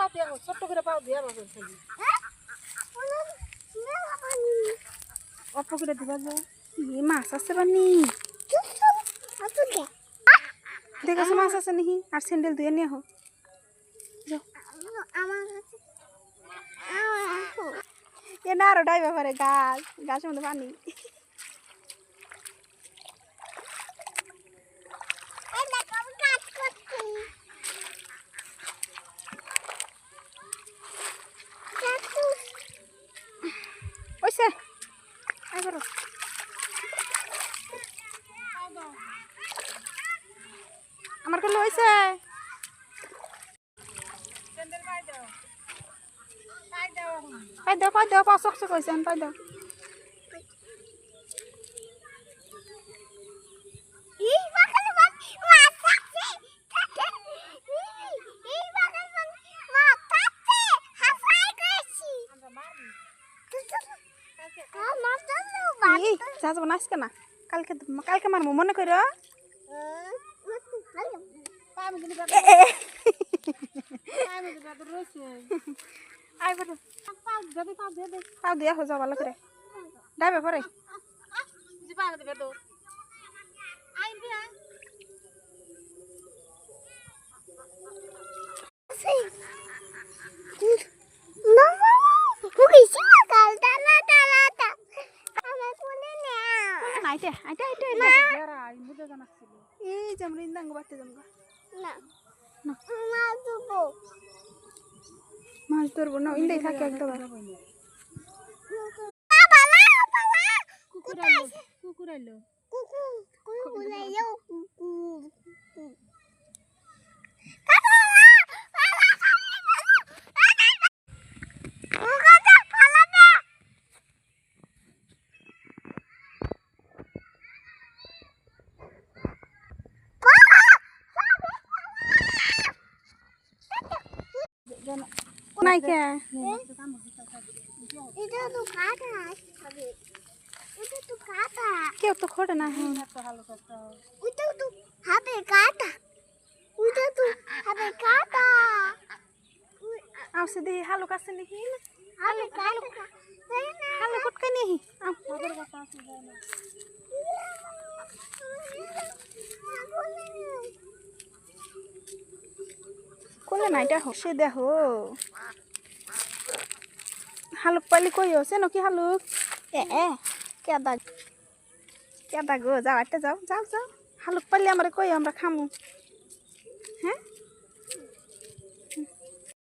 পাও দিয়া ছোট করে পাও দিয়া বাবা খালি অল্প করে দিবা যে এই মাছ আছে বানি দেখো মাছ আছে নাকি আর স্যান্ডেল ধুয়ে নিয়ে আহ এ না আরো ডাইবা পারে গাছের মধ্যে পানি ওইসে আমার কল হয়েছে পাই দাও পাঁচ চকচক হয়েছে পাই দাও যাবো না আজকে না কালকে মারবো মনে করো পাও দিয়া হয়ে যাও ভালো করে ডাইবে পরে এই যেমন ইন্দাঙ্গ বাড়তে যাবো মাছ ধরবো না ইন্দাই থাকে একদম কুকুর আইলো নাই কে কেউ তো খোটে না আসে দেখি হালুক আছে নাকি হালুক কটকে নিহি কোলে নাইটা হসে দেখো হালুক পাইলে কই হচ্ছে নাকি হালুক কেদা গো যাও একটা যাও হালুক পাইলে আমরা কই আমরা খামু হ্যাঁ